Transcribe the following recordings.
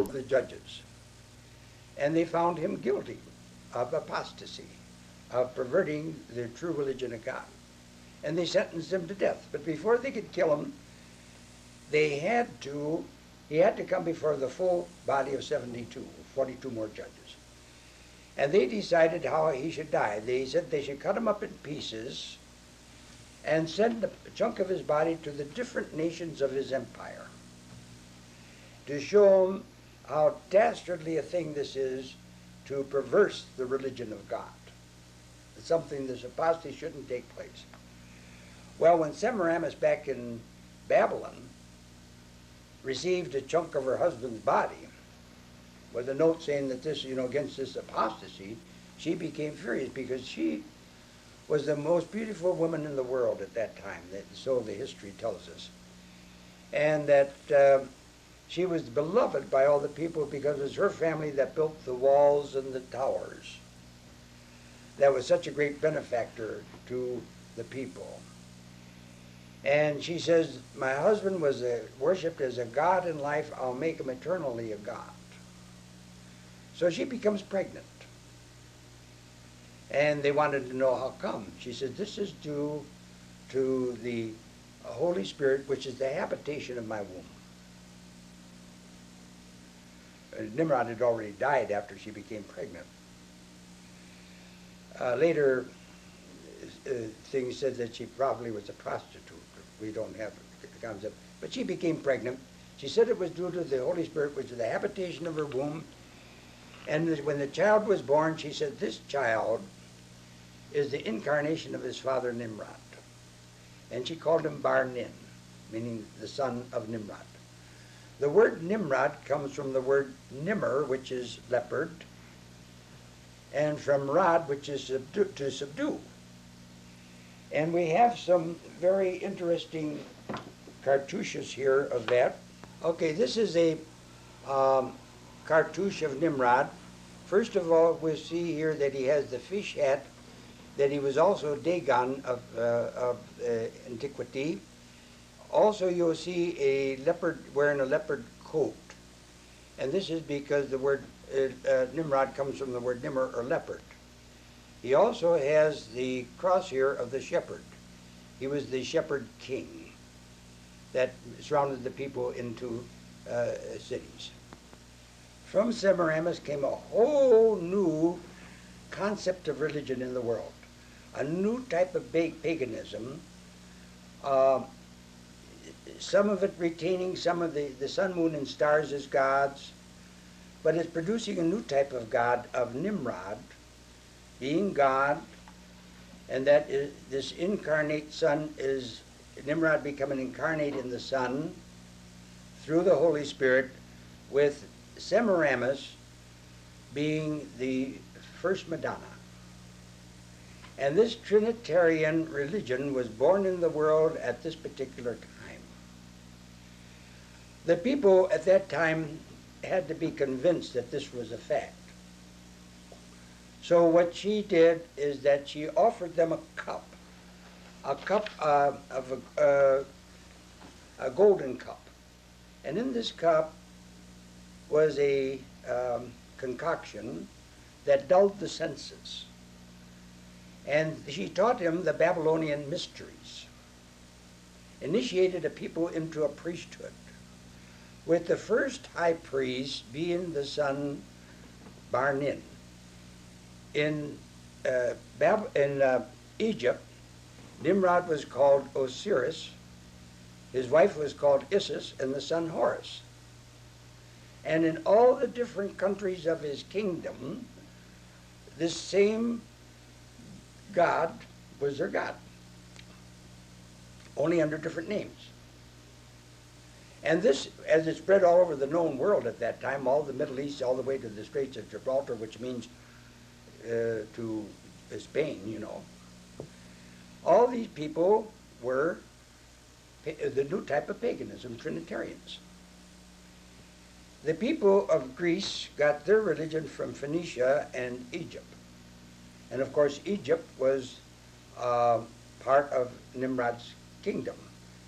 the judges, and they found him guilty of apostasy, of perverting the true religion of God. And they sentenced him to death. But before they could kill him, he had to come before the full body of 72, 42 more judges. And they decided how he should die. They said they should cut him up in pieces and send a chunk of his body to the different nations of his empire to show them how dastardly a thing this is to perverse the religion of God. It's something, this apostasy shouldn't take place. Well, when Semiramis back in Babylon received a chunk of her husband's body with a note saying that this, against this apostasy, she became furious because she was the most beautiful woman in the world at that time, so the history tells us. And that she was beloved by all the people because it was her family that built the walls and the towers. That was such a great benefactor to the people. And she says, my husband was worshipped as a god in life, I'll make him eternally a god. So she becomes pregnant. And they wanted to know how come. She said, this is due to the Holy Spirit, which is the habitation of my womb. Nimrod had already died after she became pregnant. Later, things said that she probably was a prostitute. We don't have the concept. But she became pregnant. She said it was due to the Holy Spirit, which is the habitation of her womb. And when the child was born, she said, this child is the incarnation of his father Nimrod. And she called him Bar-Nin, meaning the son of Nimrod. The word Nimrod comes from the word Nimr, which is leopard, and from Rod, which is to subdue. And we have some very interesting cartouches here of that. Okay, this is a cartouche of Nimrod. First of all, we see here that he has the fish hat, that he was also Dagon of antiquity. Also, you'll see a leopard wearing a leopard coat. And this is because the word Nimrod comes from the word Nimr, or leopard. He also has the cross here of the shepherd. He was the shepherd king that surrounded the people into cities. From Semiramis came a whole new concept of religion in the world, a new type of paganism, some of it retaining some of the sun, moon, and stars as gods, but it's producing a new type of god, of Nimrod, being God, and that is this incarnate sun is Nimrod becoming incarnate in the sun through the Holy Spirit, with Semiramis being the first Madonna. And this Trinitarian religion was born in the world at this particular time. The people at that time had to be convinced that this was a fact. So what she did is that she offered them a cup of a golden cup. And in this cup was a concoction that dulled the senses. And she taught him the Babylonian mysteries, initiated a people into a priesthood, with the first high priest being the son Bar-Nin. In Egypt, Nimrod was called Osiris, his wife was called Isis, and the son Horus. And in all the different countries of his kingdom, this same God was their God, only under different names. And this, as it spread all over the known world at that time, all the Middle East, all the way to the Straits of Gibraltar, which means to Spain, all these people were the new type of paganism, Trinitarians. The people of Greece got their religion from Phoenicia and Egypt. And of course, Egypt was part of Nimrod's kingdom,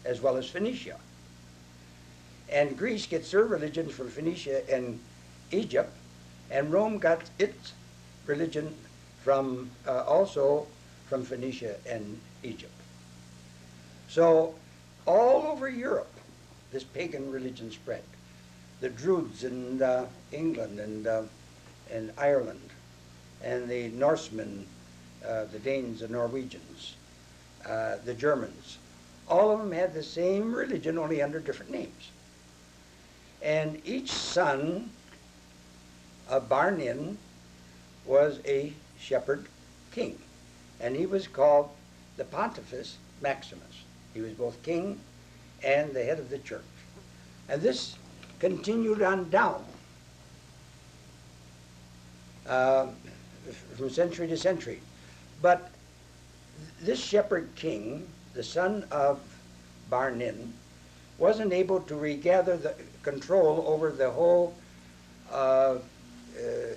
as well as Phoenicia. And Greece gets their religion from Phoenicia and Egypt, and Rome got its religion from also from Phoenicia and Egypt. So all over Europe, this pagan religion spread. The Druids in England and Ireland, and the Norsemen, the Danes and Norwegians, the Germans. All of them had the same religion, only under different names. And each son of Barnin was a shepherd king, and he was called the Pontifex Maximus. He was both king and the head of the church. And this continued on down from century to century. But this shepherd king, the son of Barnin, wasn't able to regather the control over the whole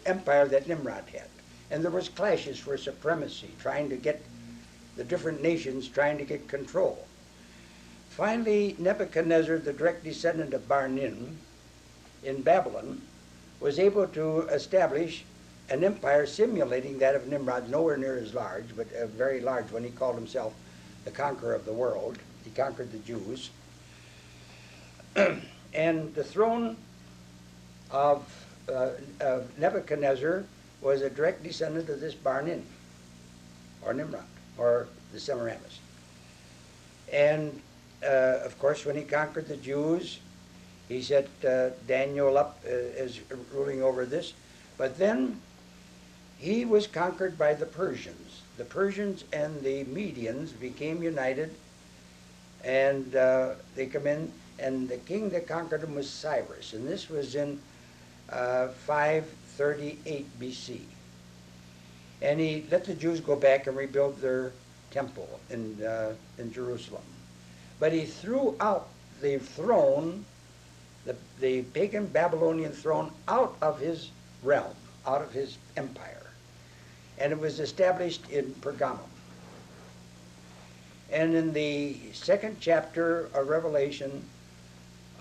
empire that Nimrod had. And there was clashes for supremacy, trying to get the different nations trying to get control. Finally, Nebuchadnezzar, the direct descendant of Barnin in Babylon, was able to establish an empire simulating that of Nimrod, nowhere near as large, but a very large one. He called himself the conqueror of the world. He conquered the Jews. And the throne of Nebuchadnezzar was a direct descendant of this Barnin, or Nimrod, or the Semiramis. And of course, when he conquered the Jews, he set Daniel up as ruling over this. But then he was conquered by the Persians. The Persians and the Medians became united, and they come in, and the king that conquered them was Cyrus, and this was in 538 BC. And he let the Jews go back and rebuild their temple in Jerusalem. But he threw out the throne, the pagan Babylonian throne, out of his realm, out of his empire. And it was established in Pergamum. And in the second chapter of Revelation,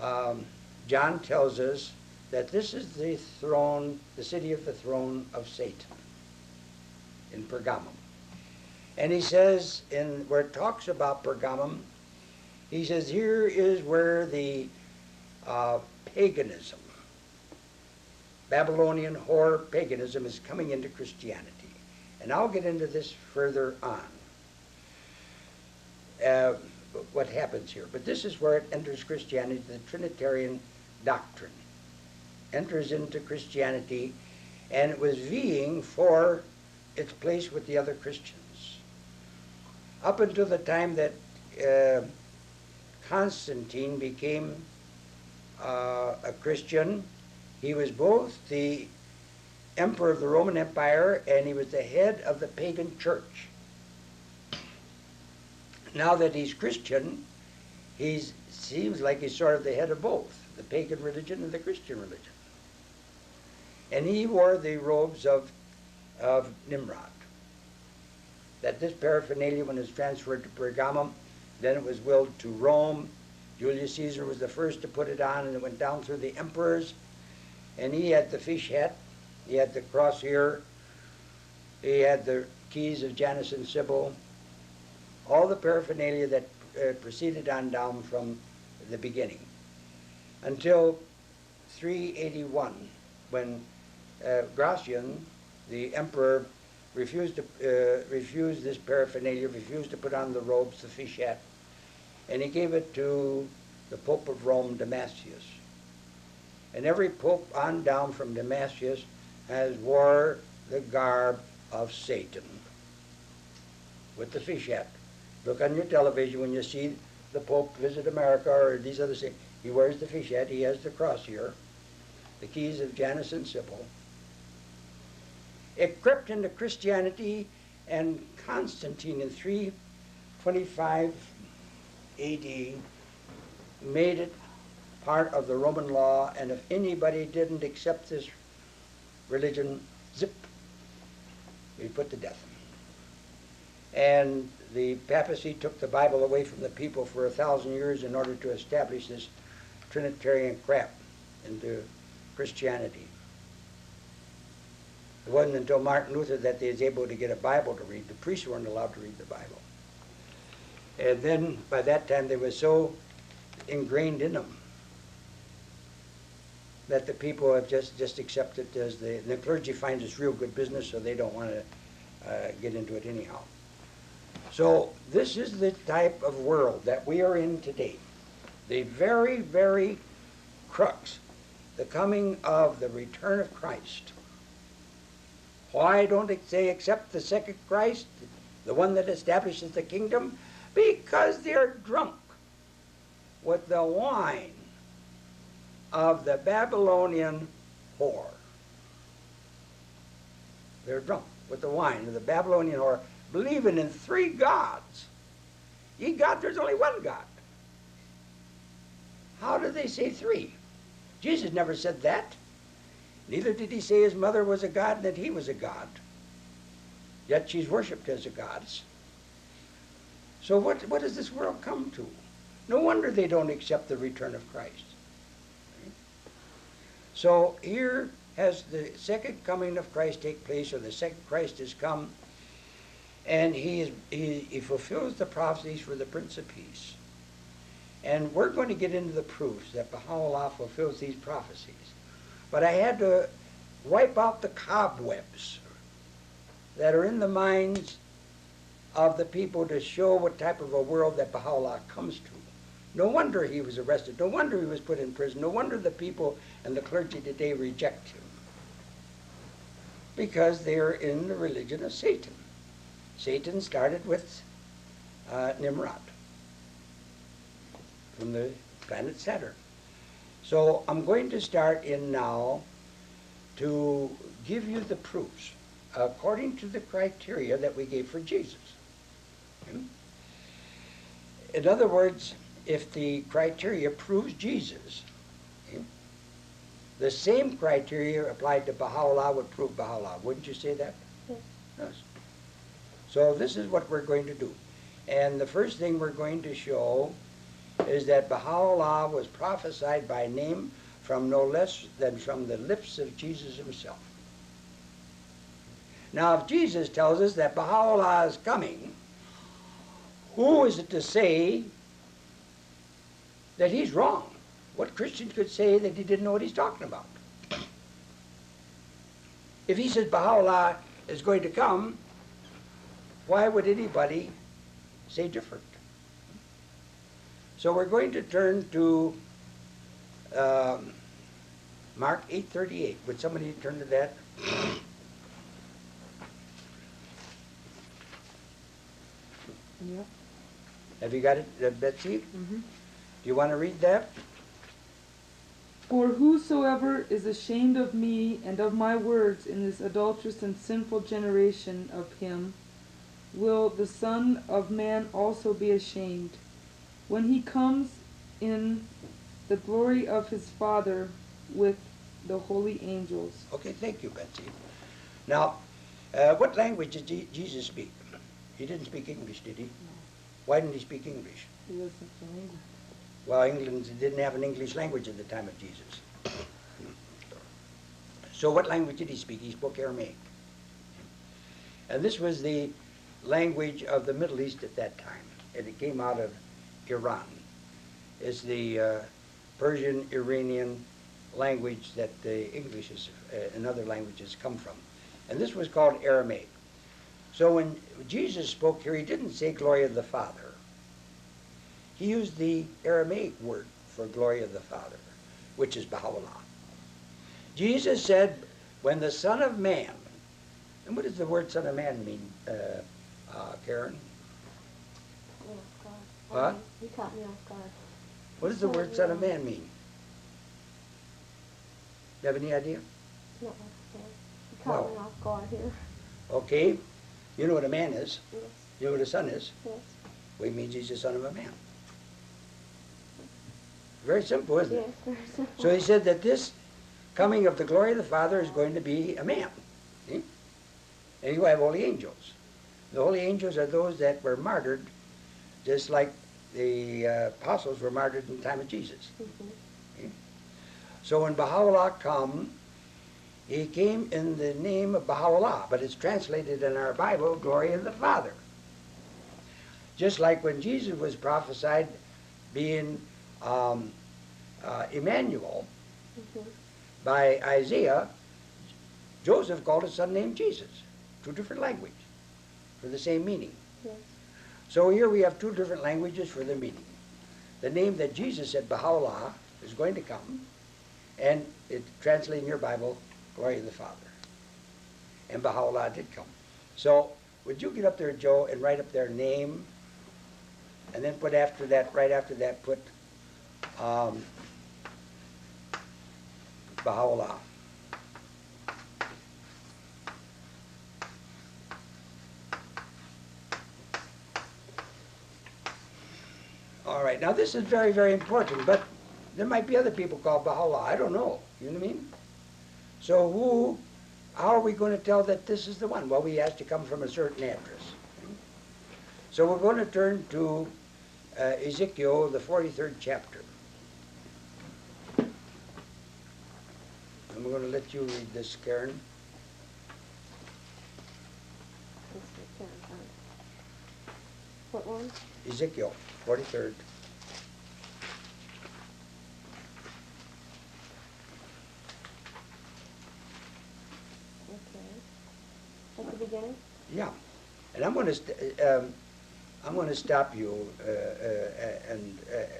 John tells us that this is the throne, the city of the throne of Satan in Pergamum. And he says, where it talks about Pergamum, he says, here is where the paganism, Babylonian whore paganism, is coming into Christianity. And I'll get into this further on, what happens here. But this is where it enters Christianity. The Trinitarian doctrine enters into Christianity, and it was vying for its place with the other Christians. Up until the time that Constantine became a Christian, he was both the emperor of the Roman Empire and he was the head of the pagan church. Now that he's Christian, he seems like he's sort of the head of both, the pagan religion and the Christian religion. And he wore the robes of Nimrod. That this paraphernalia, when it was transferred to Pergamum, then it was willed to Rome. Julius Caesar was the first to put it on, and it went down through the emperors. And he had the fish hat, he had the cross here, he had the keys of Janus and Sibyl, all the paraphernalia that proceeded on down from the beginning, until 381, when Gratian, the emperor, refused this paraphernalia, refused to put on the robes, the fish hat, and he gave it to the Pope of Rome, Damasius. And every pope on down from Damasius has wore the garb of Satan with the fish hat. Look on your television when you see the Pope visit America or these other things. He wears the fish hat, he has the cross here, the keys of Janus and Sibyl. It crept into Christianity, and Constantine in 325 AD made it part of the Roman law, and if anybody didn't accept this religion, zip, he put to death. And the papacy took the Bible away from the people for 1,000 years in order to establish this Trinitarian crap into Christianity. It wasn't until Martin Luther that they was able to get a Bible to read. The priests weren't allowed to read the Bible. And then by that time they were so ingrained in them that the people have just accepted as the clergy finds it's real good business, so they don't want to get into it anyhow. So this is the type of world that we are in today. The very, very crux, the coming of the return of Christ. Why don't they accept the second Christ, the one that establishes the kingdom? Because they're drunk with the wine of the Babylonian whore. They're drunk with the wine of the Babylonian whore, believing in three gods. Ye God, there's only one God. How do they say three? Jesus never said that. Neither did he say his mother was a god and that he was a god. Yet she's worshipped as a goddess. So what does this world come to? No wonder they don't accept the return of Christ. So here has the second coming of Christ take place, or the second Christ has come, and he fulfills the prophecies for the Prince of Peace. And we're going to get into the proofs that Baha'u'llah fulfills these prophecies. But I had to wipe out the cobwebs that are in the minds of the people to show what type of a world that Baha'u'llah comes to. No wonder he was arrested. No wonder he was put in prison. No wonder the people and the clergy today reject him. Because they're in the religion of Satan. Satan started with Nimrod from the planet Saturn. So I'm going to start in now to give you the proofs according to the criteria that we gave for Jesus. In other words, if the criteria proves Jesus, the same criteria applied to Baha'u'llah would prove Baha'u'llah. Wouldn't you say that? Yes. Yes. So this is what we're going to do. And the first thing we're going to show is that Baha'u'llah was prophesied by name from no less than from the lips of Jesus himself. Now, if Jesus tells us that Baha'u'llah is coming, who is it to say that he's wrong? What Christian could say that he didn't know what he's talking about? If he says Baha'u'llah is going to come, why would anybody say different? So we're going to turn to Mark 8:38. Would somebody turn to that? Yeah. Have you got it, Betsy? Mm-hmm. Do you want to read that? For whosoever is ashamed of me and of my words in this adulterous and sinful generation, of him will the Son of Man also be ashamed, when he comes in the glory of his Father with the holy angels. Okay, thank you, Betsy. Now, what language did Jesus speak? He didn't speak English, did he? No. Why didn't he speak English? He wasn't from England. Well, England didn't have an English language at the time of Jesus. So what language did he speak? He spoke Aramaic. And this was the language of the Middle East at that time. And it came out of Iran. It's the Persian, Iranian language that the English and other languages come from. And this was called Aramaic. So when Jesus spoke here, he didn't say glory of the Father. He used the Aramaic word for glory of the Father, which is Baha'u'llah. Jesus said, when the Son of Man, and what does the word Son of Man mean, Karen? What? You caught me off guard. What does the word Son of Man mean? You have any idea? No, you caught me off guard here. Okay. You know what a man is. Yes. You know what a son is. Yes. Well, it means he's the son of a man. Very simple, isn't it? Yes, very simple. So he said that this coming of the glory of the Father is going to be a man. See? And you have holy angels. The holy angels are those that were martyred, just like the apostles were martyred in the time of Jesus. Mm-hmm. So when Baha'u'llah come, he came in the name of Baha'u'llah, but it's translated in our Bible, glory of the Father. Just like when Jesus was prophesied being Emmanuel by Isaiah, Joseph called his son named Jesus. Two different languages for the same meaning. Yes. So here we have two different languages for the meaning. The name that Jesus said, Baha'u'llah, is going to come, and it translated in your Bible, glory of the Father. And Baha'u'llah did come. So would you get up there, Joe, and write up their name, and then put after that, right after that, put Baha'u'llah. All right, now this is very, very important, but there might be other people called Baha'u'llah. I don't know. You know what I mean? So how are we going to tell that this is the one? Well, we have to come from a certain address. So we're going to turn to Ezekiel, the 43rd chapter. And we're going to let you read this, Karen. What one? Ezekiel, 43rd. Okay. At the beginning? Yeah, and I'm going to stop you and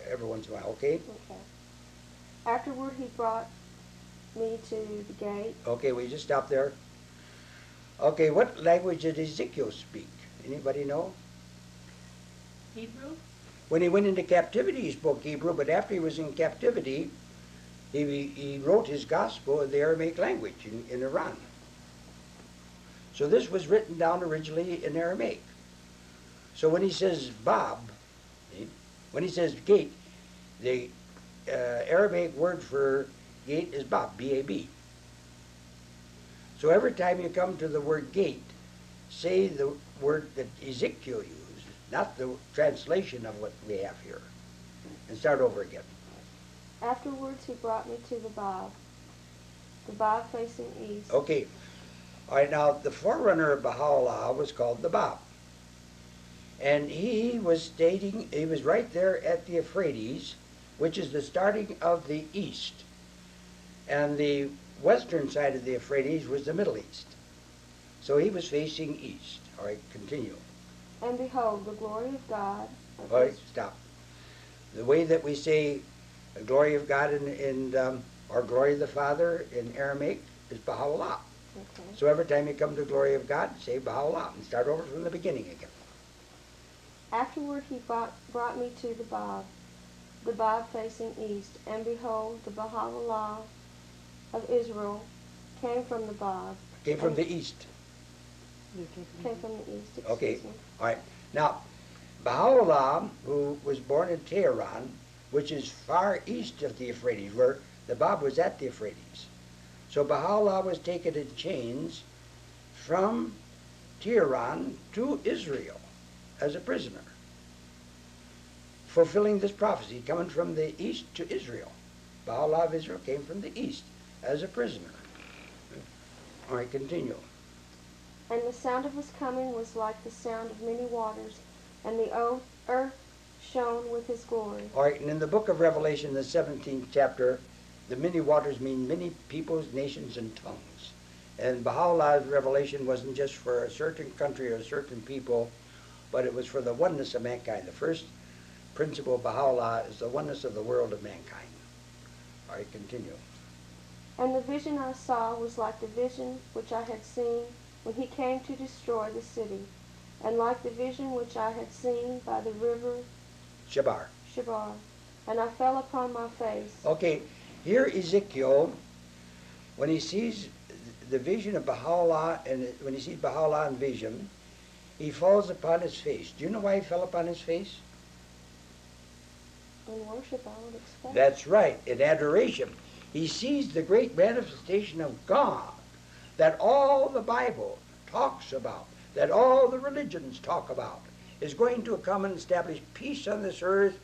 every once in a while, okay? Okay. Afterward he brought me to the gate. Okay, we just stop there. Okay, what language did Ezekiel speak? Anybody know? Hebrew? When he went into captivity, he spoke Hebrew, but after he was in captivity, he wrote his gospel in the Aramaic language in Iran. So this was written down originally in Aramaic. So when he says Bab, when he says gate, the Aramaic word for gate is Bab, B-A-B. So every time you come to the word gate, say the word that Ezekiel used, not the translation of what we have here, and start over again. Afterwards he brought me to the Bab facing east. Okay. All right, now the forerunner of Baha'u'llah was called the Bab. And he was stating, he was right there at the Euphrates, which is the starting of the east. And the western side of the Euphrates was the Middle East. So he was facing east. All right, continue. And behold, the glory of God. All right, stop. The way that we say the glory of God or glory of the Father in Aramaic is Baha'u'llah. Okay. So every time you come to glory of God, say Baha'u'llah and start over from the beginning again. Afterward he brought me to the Bab facing east, and behold, the Baha'u'llah of Israel came from the Bab. Came from the east. Came from the east, excuse Okay, me. all right. Now, Baha'u'llah, who was born in Tehran, which is far east of the Euphrates, where the Bab was at the Euphrates. So Baha'u'llah was taken in chains from Tehran to Israel as a prisoner, fulfilling this prophecy, coming from the east to Israel. Baha'u'llah of Israel came from the east as a prisoner. All right, continue. And the sound of his coming was like the sound of many waters, and the earth shone with his glory. All right, and in the book of Revelation, the 17th chapter, the many waters mean many peoples, nations, and tongues. And Baha'u'llah's revelation wasn't just for a certain country or a certain people, but it was for the oneness of mankind. The first principle of Baha'u'llah is the oneness of the world of mankind. All right, continue. And the vision I saw was like the vision which I had seen when he came to destroy the city, and like the vision which I had seen by the river Shabar. And I fell upon my face. Okay, here Ezekiel, when he sees the vision of Baha'u'llah, and when he sees Baha'u'llah in vision, he falls upon his face. Do you know why he fell upon his face? In worship, I would expect. That's right, in adoration. He sees the great manifestation of God that all the Bible talks about, that all the religions talk about, is going to come and establish peace on this earth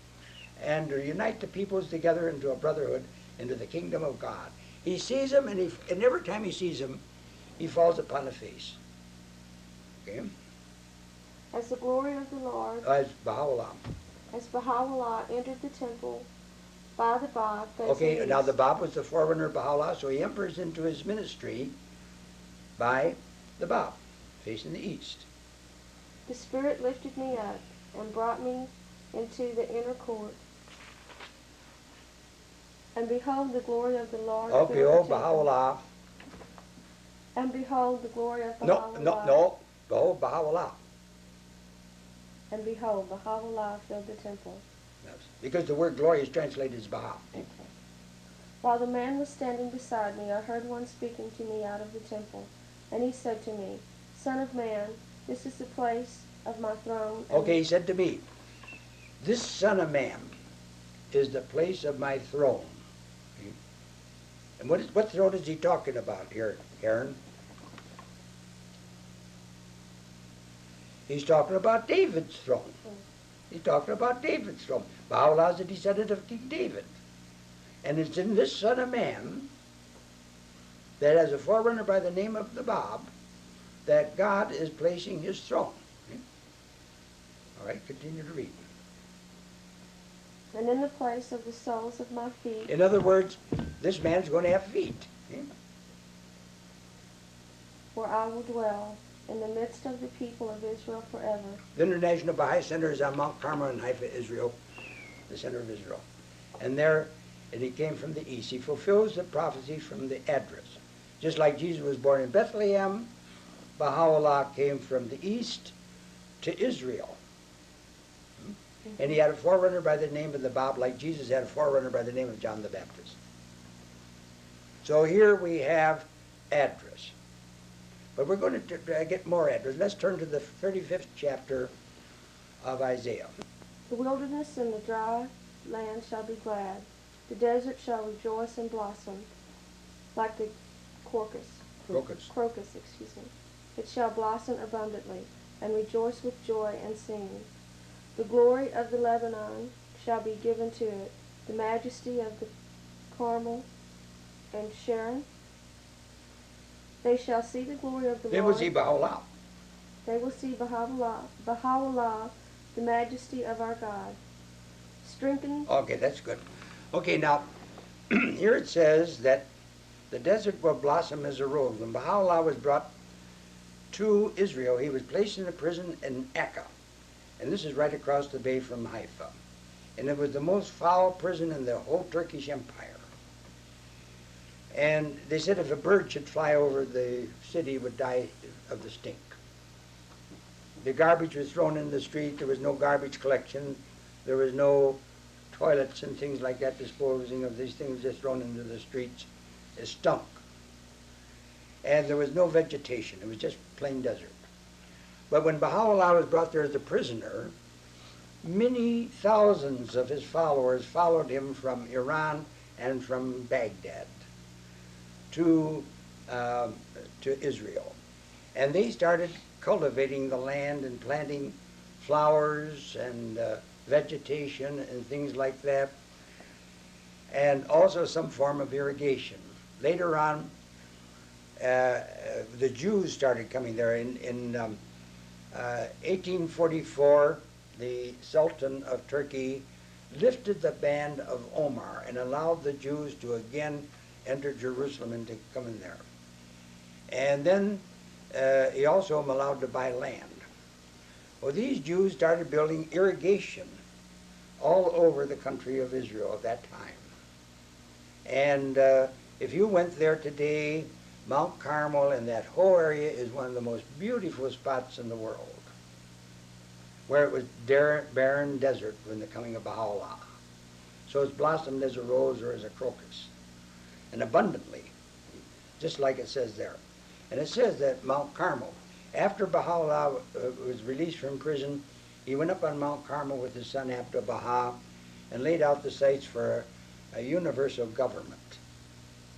and to unite the peoples together into a brotherhood into the kingdom of God. He sees him, and every time he sees him, he falls upon the face. Okay? As the glory of the Lord, As Baha'u'llah. as Baha'u'llah entered the temple by the Bab facing Okay, east. now the Bab was the forerunner of Baha'u'llah, so he enters into his ministry by the Bab, facing the east. The Spirit lifted me up and brought me into the inner court. And behold, the glory of the Lord Okay, filled oh, the temple. Baha'u'llah. And behold, the glory of No, Baha'u'llah. no, oh, Baha'u'llah. And behold, Baha'u'llah filled the temple. Yes, because the word glory is translated as Baha. Okay. While the man was standing beside me, I heard one speaking to me out of the temple. And he said to me, Son of man, this is the place of my throne. Okay, he said to me, this Son of Man is the place of my throne. Okay. And what throne is he talking about here, Aaron? He's talking about David's throne. He's talking about David's throne. Baha'u'llah is a descendant of King David. And it's in this Son of Man that as a forerunner by the name of the Bab, that God is placing his throne. Okay? All right, continue to read. And in the place of the soles of my feet. In other words, this man's going to have feet. Okay? Where I will dwell in the midst of the people of Israel forever. The International Baha'i Center is on Mount Carmel in Haifa, Israel, the center of Israel. And there, and he came from the east. He fulfills the prophecy from the address. Just like Jesus was born in Bethlehem, Baha'u'llah came from the east to Israel. And he had a forerunner by the name of the Bab, like Jesus had a forerunner by the name of John the Baptist. So here we have address. But we're going to get more address. Let's turn to the 35th chapter of Isaiah. The wilderness and the dry land shall be glad. The desert shall rejoice and blossom like the crocus. Crocus, excuse me. It shall blossom abundantly and rejoice with joy and singing. The glory of the Lebanon shall be given to it, the majesty of the Carmel and Sharon. They shall see the glory of the Lord. They will see Baha'u'llah. They will see Baha'u'llah, the majesty of our God. Strengthen. Okay, that's good. Okay, now, here it says that the desert will blossom as a rose. When Baha'u'llah was brought to Israel, he was placed in a prison in Akka. And this is right across the bay from Haifa. And it was the most foul prison in the whole Turkish Empire. And they said if a bird should fly over the city, it would die of the stink. The garbage was thrown in the street. There was no garbage collection. There was no toilets and things like that, disposing of these things just thrown into the streets. It stunk. And there was no vegetation. It was just plain desert. But when Baha'u'llah was brought there as a prisoner, many thousands of his followers followed him from Iran and from Baghdad to Israel. And they started cultivating the land and planting flowers and vegetation and things like that, and also some form of irrigation. Later on, the Jews started coming there. In 1844, the Sultan of Turkey lifted the ban of Omar and allowed the Jews to again enter Jerusalem and to come in there. And then he also allowed to buy land. Well, these Jews started building irrigation all over the country of Israel at that time. And if you went there today, Mount Carmel and that whole area is one of the most beautiful spots in the world, where it was barren desert when the coming of Baha'u'llah. So it's blossomed as a rose or as a crocus, and abundantly, just like it says there. And it says that Mount Carmel, after Baha'u'llah was released from prison, he went up on Mount Carmel with his son Abdu'l-Baha and laid out the sites for a universal government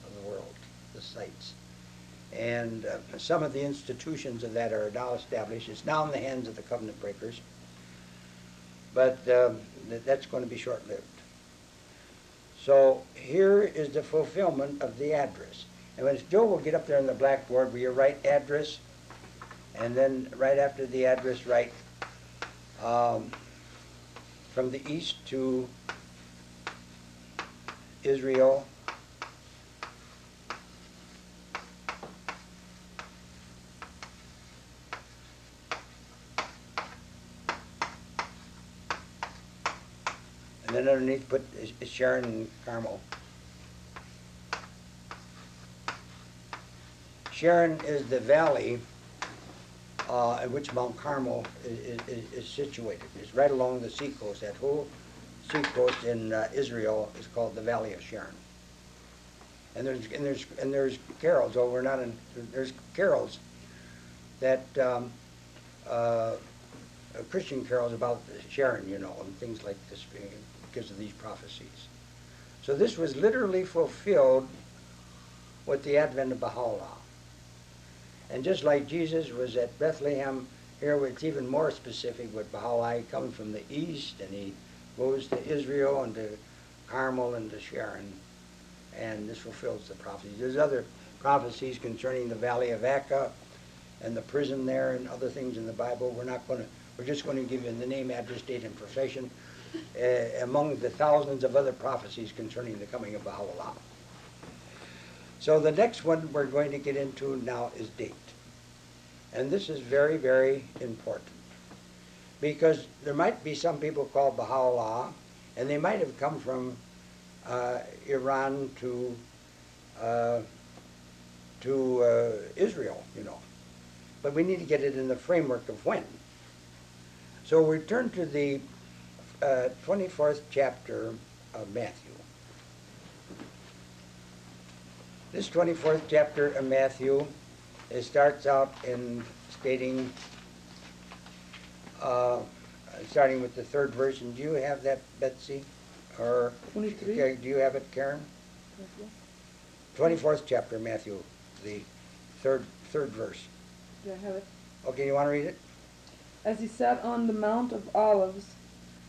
of the world, the sites. And some of the institutions of that are now established. It's now in the hands of the covenant breakers, but that's going to be short-lived. So here is the fulfillment of the address. And when Joe will get up there on the blackboard where you write address, and then right after the address write from the east to Israel, and then underneath put Sharon and Carmel. Sharon is the valley in which Mount Carmel is situated. It's right along the seacoast. That whole seacoast in Israel is called the Valley of Sharon. And there's carols. Oh, we're not in. There's carols that Christian carols about Sharon, you know, and things like this because of these prophecies. So this was literally fulfilled with the advent of Baha'u'llah. And just like Jesus was at Bethlehem, here it's even more specific with Baha'u'llah. He comes from the east and he goes to Israel and to Carmel and to Sharon. And this fulfills the prophecies. There's other prophecies concerning the Valley of Acca and the prison there and other things in the Bible. We're just going to give you the name, address, date, and profession among the thousands of other prophecies concerning the coming of Baha'u'llah. So the next one we're going to get into now is date. And this is very, very important. Because there might be some people called Baha'u'llah, and they might have come from Iran to Israel, you know. But we need to get it in the framework of when. So we turn to the 24th chapter of Matthew. This 24th chapter of Matthew, it starts out in stating, starting with the third verse. And do you have that, Betsy? Or 23. Okay, do you have it, Karen? 24th chapter of Matthew, the third verse. Yeah, I have it. Okay, you want to read it? As he sat on the Mount of Olives,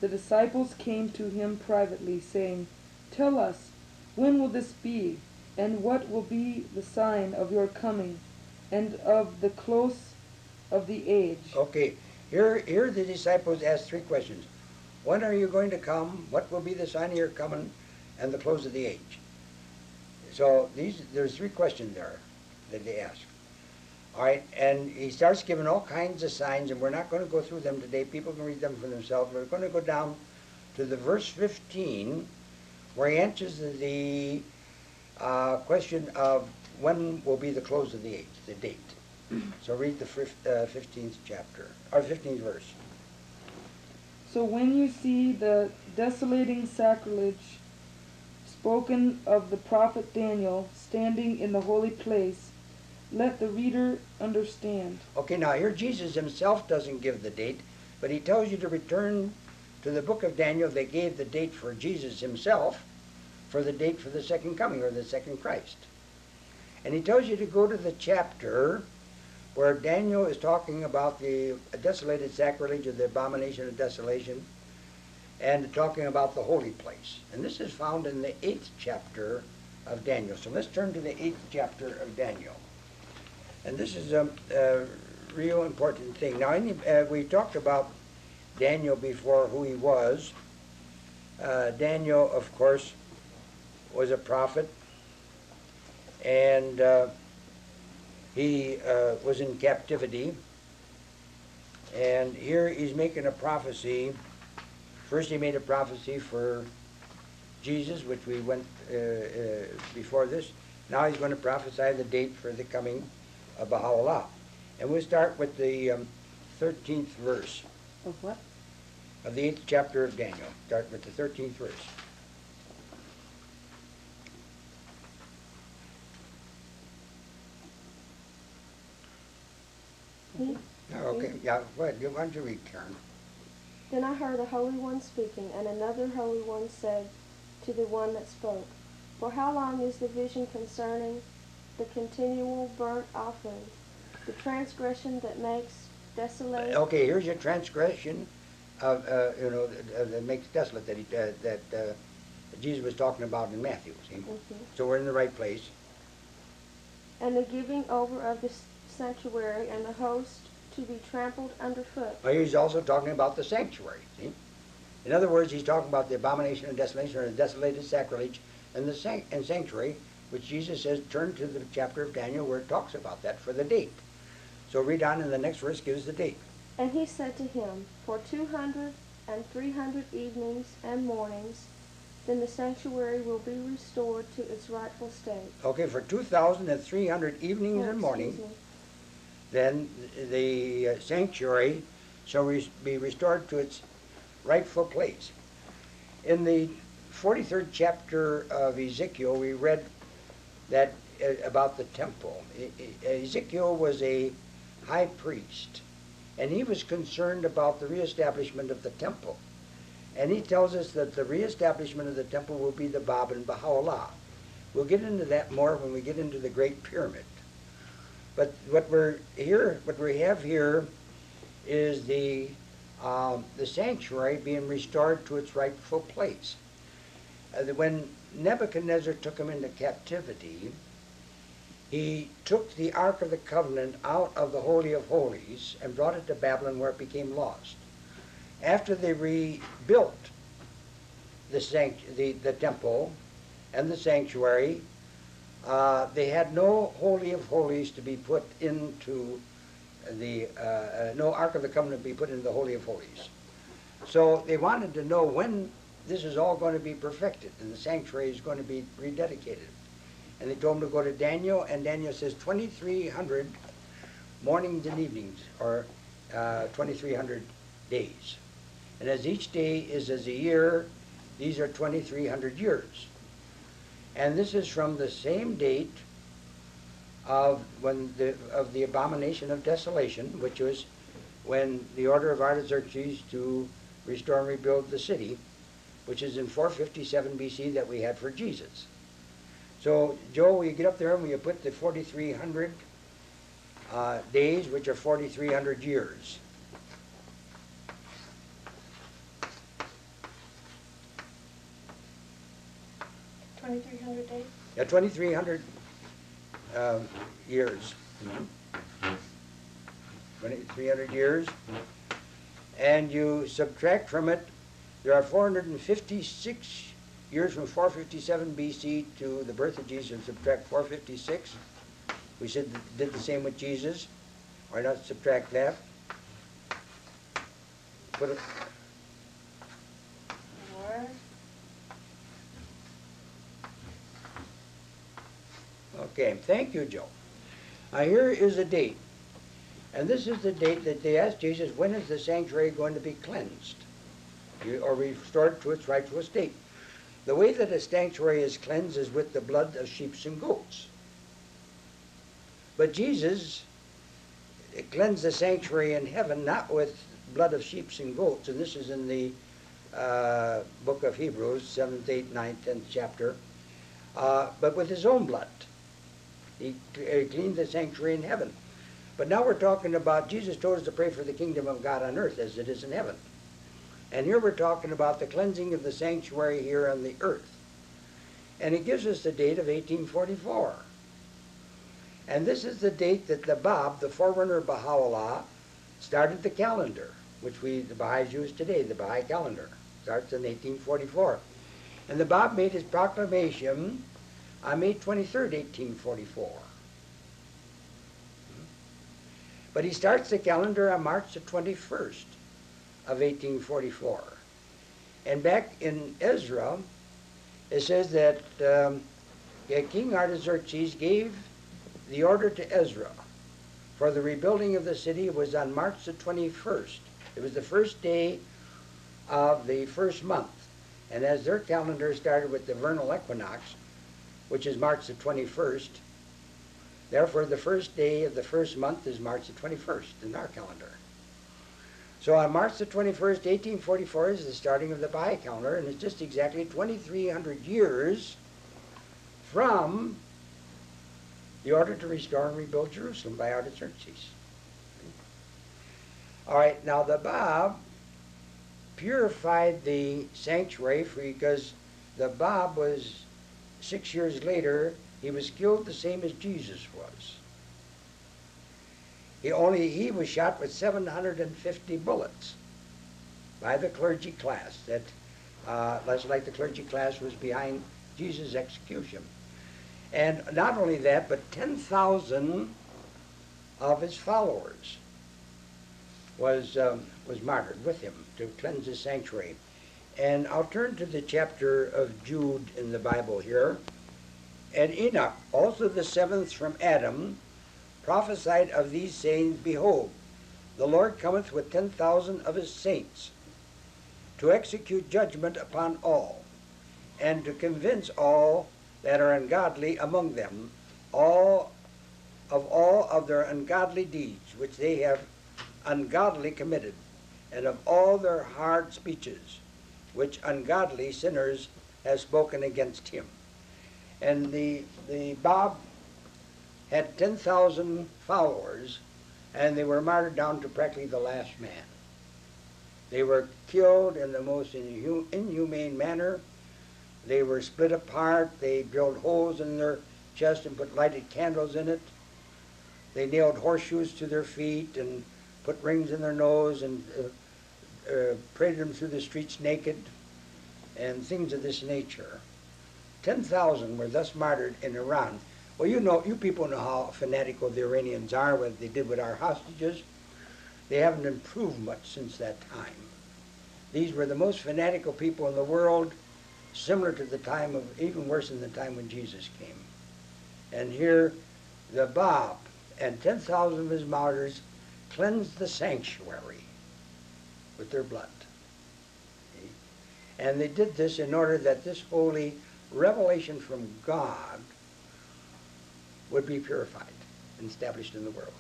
the disciples came to him privately, saying, "Tell us, when will this be? And what will be the sign of your coming, and of the close of the age?" Okay, here the disciples asked three questions. When are you going to come? What will be the sign of your coming? And the close of the age. So there's three questions there that they ask. All right, and he starts giving all kinds of signs, and we're not going to go through them today. People can read them for themselves. We're going to go down to the verse 15, where he answers the question of when will be the close of the age, the date. So read the 15th chapter, or 15th verse. So when you see the desolating sacrilege spoken of the prophet Daniel standing in the holy place, let the reader understand. Okay, now here Jesus himself doesn't give the date, but he tells you to return to the book of Daniel. They gave the date for Jesus himself, for the date for the second coming, or the second Christ. And he tells you to go to the chapter where Daniel is talking about the desolated sacrilege, or the abomination of desolation, and talking about the holy place. And this is found in the 8th chapter of Daniel. So let's turn to the 8th chapter of Daniel. And this is a real important thing. Now, we talked about Daniel before, who he was. Daniel, of course, was a prophet, and he was in captivity. And here he's making a prophecy. First he made a prophecy for Jesus, which we went before this. Now he's going to prophesy the date for the coming of Baha'u'llah. And we'll start with the 13th verse. Of what? Of the 8th chapter of Daniel. Start with the 13th verse. Okay, yeah, go ahead. Why don't you read, Karen? Then I heard a holy one speaking, and another holy one said to the one that spoke, "For how long is the vision concerning the continual burnt offering, the transgression that makes desolate?" Okay, here's your transgression of that makes desolate, that Jesus was talking about in Matthew, see? Mm-hmm. So we're in the right place. And the giving over of the sanctuary and the host to be trampled underfoot. Well, he's also talking about the sanctuary, see? In other words, he's talking about the abomination and desolation, or the desolated sacrilege, and the sanctuary, which Jesus says, turn to the chapter of Daniel where it talks about that for the date. So read on, and the next verse gives the date. And he said to him, For 200 and 300 evenings and mornings, then the sanctuary will be restored to its rightful state. Okay, for 2,300 evenings and mornings, then the sanctuary shall be restored to its rightful place. In the 43rd chapter of Ezekiel, we read that about the temple. Ezekiel was a high priest, and he was concerned about the reestablishment of the temple. And he tells us that the reestablishment of the temple will be the Bab and Baha'u'llah. We'll get into that more when we get into the Great Pyramid. But what we have here is the sanctuary being restored to its rightful place. When Nebuchadnezzar took him into captivity, he took the Ark of the Covenant out of the Holy of Holies and brought it to Babylon, where it became lost. After they rebuilt the temple and the sanctuary, they had no Holy of Holies to be put into no Ark of the Covenant to be put into the Holy of Holies. So they wanted to know when this is all going to be perfected and the sanctuary is going to be rededicated. And they told him to go to Daniel, and Daniel says 2,300 mornings and evenings, or 2,300 days. And as each day is as a year, these are 2,300 years. And this is from the same date of the abomination of desolation, which was when the order of Artaxerxes to restore and rebuild the city, which is in 457 BC that we had for Jesus. So, Joe, will you get up there and will you put the 4,300 days, which are 4,300 years? 2,300 days? Yeah, 2,300 years. 2,300 years. And you subtract from it, there are 456 years from 457 BC to the birth of Jesus, and subtract 456. We did the same with Jesus. Why not subtract that? Put it. Okay, thank you, Joe. Here is a date. And this is the date that they asked Jesus, when is the sanctuary going to be cleansed or restored to its rightful state? The way that a sanctuary is cleansed is with the blood of sheep and goats. But Jesus cleansed the sanctuary in heaven not with blood of sheep and goats, and this is in the book of Hebrews, 7th, 8th, 9th, 10th chapter, but with his own blood. He cleaned the sanctuary in heaven. But now we're talking about, Jesus told us to pray for the kingdom of God on earth as it is in heaven. And here we're talking about the cleansing of the sanctuary here on the earth. And it gives us the date of 1844. And this is the date that the Bab, the forerunner of Baha'u'llah, started the calendar, which the Baha'is use today, the Baha'i calendar. Starts in 1844. And the Bab made his proclamation on May 23rd, 1844. But he starts the calendar on March the 21st of 1844. And back in Ezra, it says that King Artaxerxes gave the order to Ezra for the rebuilding of the city. It was on March the 21st. It was the first day of the first month. And as their calendar started with the vernal equinox, which is March the 21st, therefore the first day of the first month is March the 21st in our calendar. So on March the 21st, 1844 is the starting of the Baha'i calendar, and it's just exactly 2,300 years from the order to restore and rebuild Jerusalem by Artaxerxes. All right, now the Bab purified the sanctuary because The Bab was 6 years later, he was killed the same as Jesus was. He was shot with 750 bullets by the clergy class. That's like the clergy class was behind Jesus' execution. And not only that, but 10,000 of his followers was martyred with him to cleanse his sanctuary. And I'll turn to the chapter of Jude in the Bible here. And Enoch, also the seventh from Adam, prophesied of these, saying, Behold, the Lord cometh with 10,000 of his saints, to execute judgment upon all, and to convince all that are ungodly among them, all of their ungodly deeds, which they have ungodly committed, and of all their hard speeches, which ungodly sinners have spoken against him. And the Bab had 10,000 followers, and they were martyred down to practically the last man. They were killed in the most inhumane manner. They were split apart. They drilled holes in their chest and put lighted candles in it. They nailed horseshoes to their feet and put rings in their nose and paraded them through the streets naked and things of this nature. 10,000 were thus martyred in Iran. Well, you people know how fanatical the Iranians are, what they did with our hostages. They haven't improved much since that time. These were the most fanatical people in the world, similar to the time of, even worse than the time when Jesus came. And here, the Bab and 10,000 of his martyrs cleansed the sanctuary with their blood. Okay? And they did this in order that this holy revelation from God would be purified and established in the world.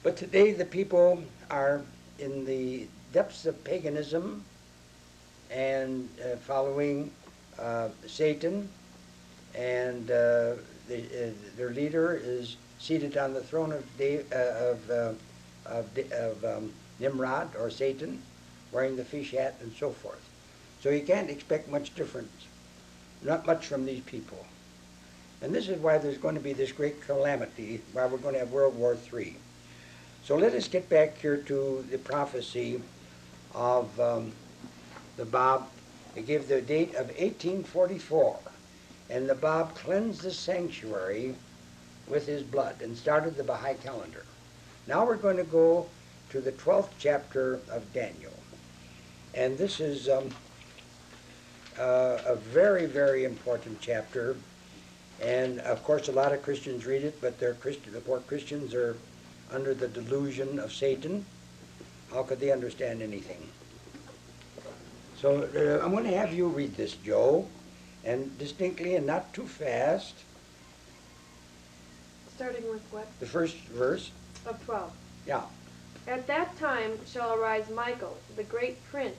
But today the people are in the depths of paganism and following Satan, and their leader is seated on the throne of Nimrod, or Satan, wearing the fish hat and so forth. So you can't expect much difference, not much from these people. And this is why there's going to be this great calamity, why we're going to have World War III. So let us get back here to the prophecy of the Bab. It gave the date of 1844. And the Bab cleansed the sanctuary with his blood and started the Baha'i calendar. Now we're going to go to the 12th chapter of Daniel. And this is a very, very important chapter. And of course a lot of Christians read it, but the poor Christians are under the delusion of Satan. How could they understand anything? So I'm going to have you read this, Joe, and distinctly and not too fast. Starting with what? The first verse. Of 12. Yeah. At that time shall arise Michael, the great prince,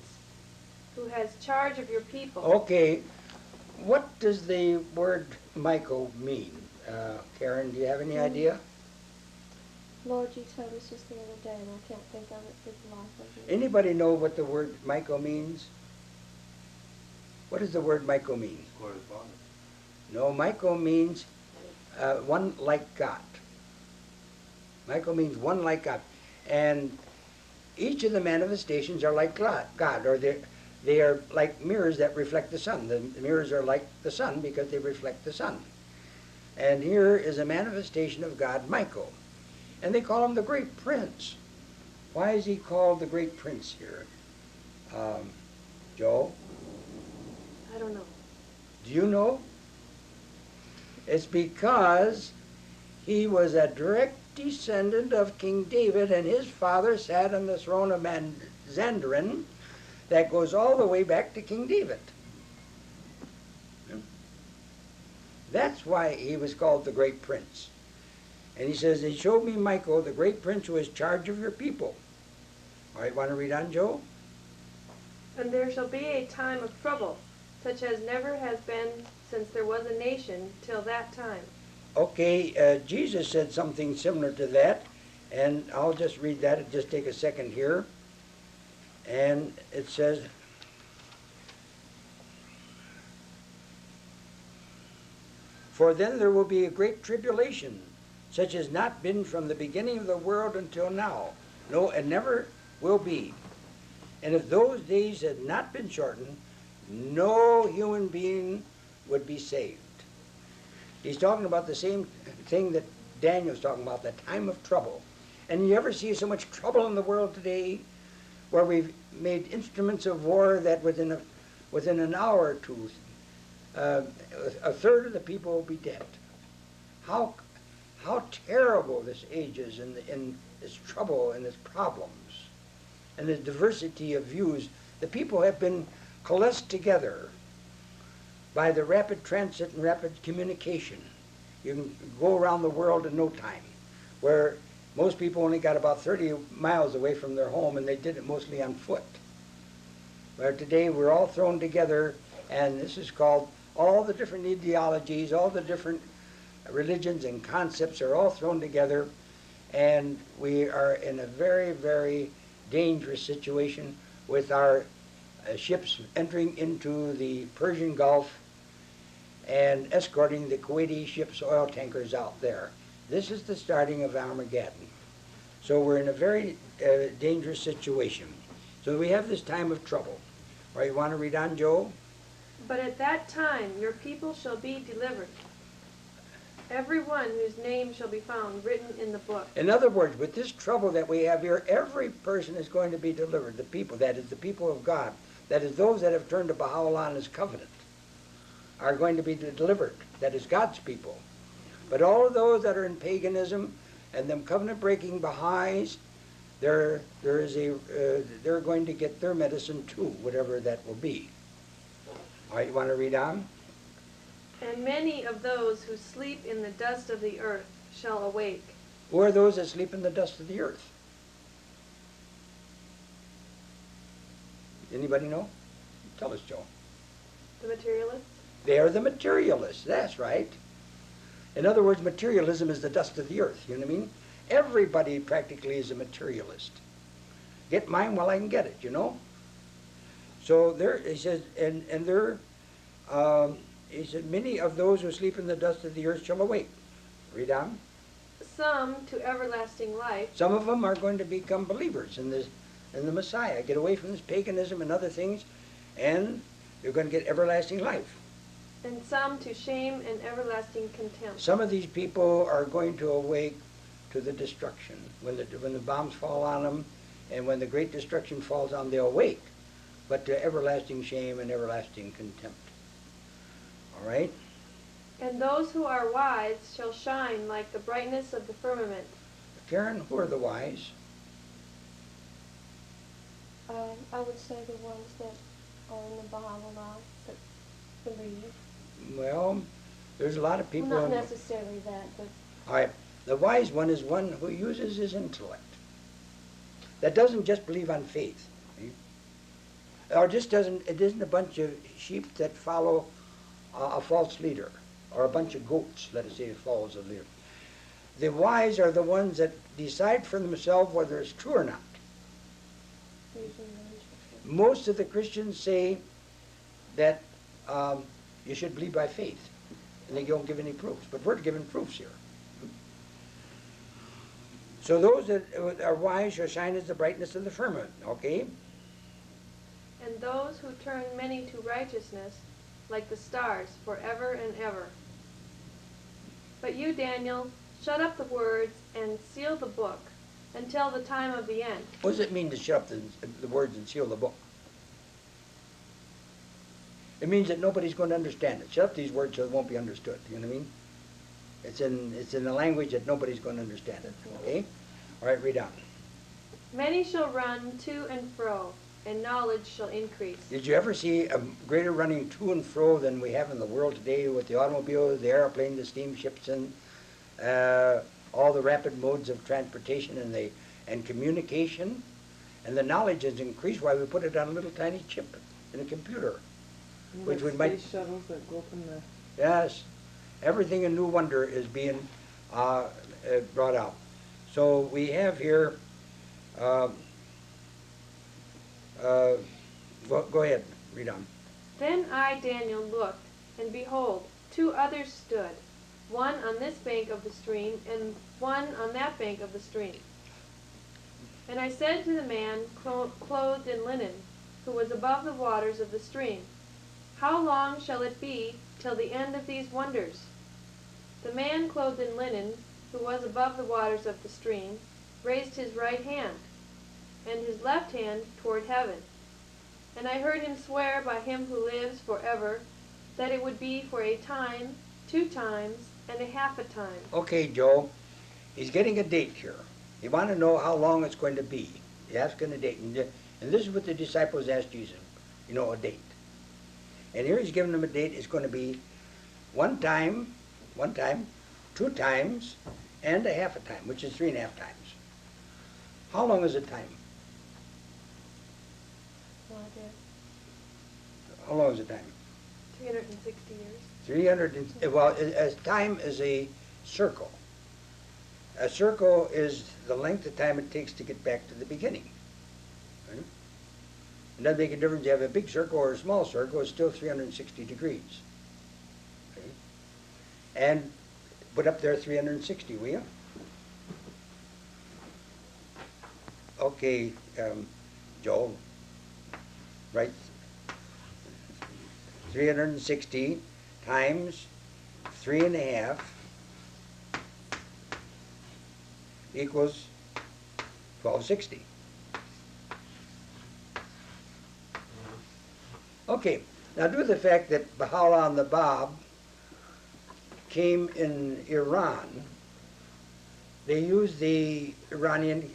who has charge of your people. Okay. What does the word Michael mean? Karen, do you have any idea? Lord, you told us just the other day, and I can't think of it for the life of me. Anybody know what the word Michael means? What does the word Michael mean? Correspondent. No, Michael means one like God. Michael means one like God. And each of the manifestations are like God, or they are like mirrors that reflect the sun. The mirrors are like the sun because they reflect the sun. And here is a manifestation of God, Michael. And they call him the Great Prince. Why is he called the Great Prince here? Joe? I don't know. Do you know? It's because he was a direct descendant of King David, and his father sat on the throne of Zandrin that goes all the way back to King David. That's why he was called the Great Prince. And he says, he showed me Michael, the great prince who has charge of your people. All right, want to read on, Joe? And there shall be a time of trouble, such as never has been since there was a nation till that time. Okay, Jesus said something similar to that, and I'll just read that. It'll just take a second here. And it says, For then there will be a great tribulation, such as not been from the beginning of the world until now. No, and never will be. And if those days had not been shortened, no human being would be saved. He's talking about the same thing that Daniel's talking about, the time of trouble. And you ever see so much trouble in the world today, where we've made instruments of war that within an hour or two, a third of the people will be dead. How terrible this age is in its trouble and its problems and the diversity of views. The people have been coalesced together by the rapid transit and rapid communication. You can go around the world in no time, where most people only got about 30 miles away from their home, and they did it mostly on foot. Where today we're all thrown together, and this is called, all the different ideologies, all the different religions and concepts are all thrown together, and we are in a very, very dangerous situation with our ships entering into the Persian Gulf and escorting the Kuwaiti ships, oil tankers out there. This is the starting of Armageddon. So we're in a very dangerous situation. So we have this time of trouble. All right, you want to read on, Joe? But at that time your people shall be delivered, every one whose name shall be found written in the book. In other words, with this trouble that we have here, every person is going to be delivered. The people, that is the people of God, that is those that have turned to Baha'u'llah and his covenant, are going to be delivered. That is God's people. But all of those that are in paganism and them covenant-breaking Baha'is, they're going to get their medicine too, whatever that will be. All right, you want to read on? And many of those who sleep in the dust of the earth shall awake. Who are those that sleep in the dust of the earth? Anybody know? Tell us, Joe. The materialists? They are the materialists, that's right. In other words, materialism is the dust of the earth, you know what I mean? Everybody practically is a materialist. Get mine while I can get it, you know? So there, he says, he said, many of those who sleep in the dust of the earth shall awake. Read on. Some to everlasting life. Some of them are going to become believers in the Messiah, get away from this paganism and other things, and they're going to get everlasting life. And some to shame and everlasting contempt. Some of these people are going to awake to the destruction. When the bombs fall on them, and when the great destruction falls on them, they'll awake, but to everlasting shame and everlasting contempt. All right? And those who are wise shall shine like the brightness of the firmament. Karen, who are the wise? I would say the ones that are in the Baha'u'llah, that believe. Well, there's a lot of people. Well, not necessarily that, but. All right. The wise one is one who uses his intellect. That doesn't just believe on faith. Or just doesn't, it isn't a bunch of sheep that follow a false leader, or a bunch of goats, let us say, that follows a leader. The wise are the ones that decide for themselves whether it's true or not. Most of the Christians say that you should believe by faith, and they don't give any proofs. But we're given proofs here. So those that are wise shall shine as the brightness of the firmament, okay? And those who turn many to righteousness, like the stars, forever and ever. But you, Daniel, shut up the words and seal the book until the time of the end. What does it mean to shut up the words and seal the book? It means that nobody's going to understand it. Shut up these words so it won't be understood. You know what I mean? It's in a language that nobody's going to understand it. Okay? All right, read on. Many shall run to and fro, and knowledge shall increase. Did you ever see a greater running to and fro than we have in the world today with the automobile, the airplane, the steamships, and all the rapid modes of transportation and communication? And the knowledge has increased. Why we put it on a little tiny chip in a computer. Which we might, space shuttles that go from the... Yes. Everything in new wonder is being brought out. So we have here, go ahead, read on. Then I, Daniel, looked, and behold, 2 others stood, one on this bank of the stream, and one on that bank of the stream. And I said to the man clothed in linen, who was above the waters of the stream, How long shall it be till the end of these wonders? The man clothed in linen, who was above the waters of the stream, raised his right hand, and his left hand toward heaven. And I heard him swear by him who lives forever, that it would be for a time, 2 times, and a half a time. Okay, Joe, he's getting a date here. You want to know how long it's going to be. He's asking a date. And this is what the disciples asked Jesus, a date. And here he's giving them a date. It's going to be 1 time, 2 times, and a half a time, which is 3.5 times. How long is a time? No idea. How long is a time? 360 years. 300, well, as time is a circle. A circle is the length of time it takes to get back to the beginning. Right? It doesn't make a difference if you have a big circle or a small circle, it's still 360 degrees. Okay? And put up there 360, will you? Okay, Joel, right? 360 times 3.5 equals 1260. Okay, now due to the fact that Baha'u'llah and the Bab came in Iran, they used the Iranian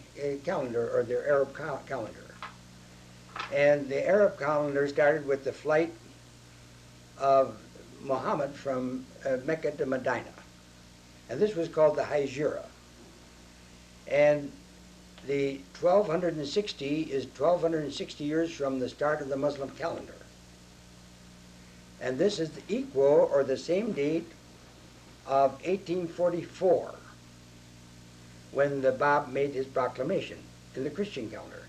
calendar, or their Arab calendar. And the Arab calendar started with the flight of Muhammad from Mecca to Medina. And this was called the Hijra. And the 1260 is 1260 years from the start of the Muslim calendar. And this is the equal or the same date of 1844, when the Bab made his proclamation in the Christian calendar.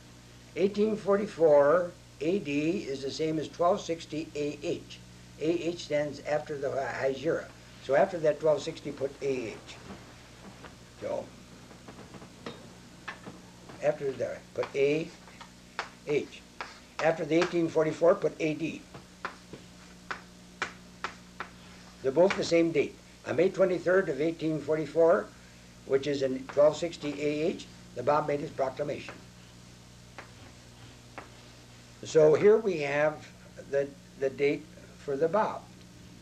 1844 AD is the same as 1260 AH. AH stands after the Hijra. So after that 1260, put AH. So after that, put AH. After the 1844, put AD. They're both the same date. On May 23rd of 1844, which is in 1260 AH, the Bab made his proclamation. So here we have the date for the Bab.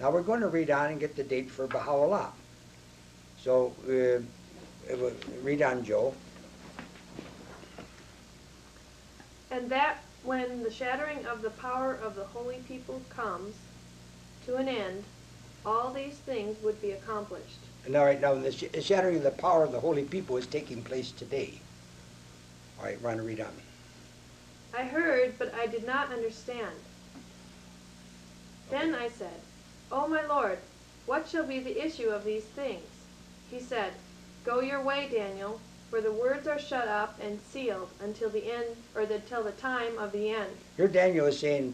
Now we're going to read on and get the date for Baha'u'llah. So read on, Joe. And that when the shattering of the power of the holy people comes to an end, all these things would be accomplished. And all right, now the shattering of the power of the holy people is taking place today. All right, Ron, read on. I heard, but I did not understand. Then I said, O my Lord, what shall be the issue of these things? He said, Go your way, Daniel, for the words are shut up and sealed until the end, or till the time of the end. Here Daniel is saying,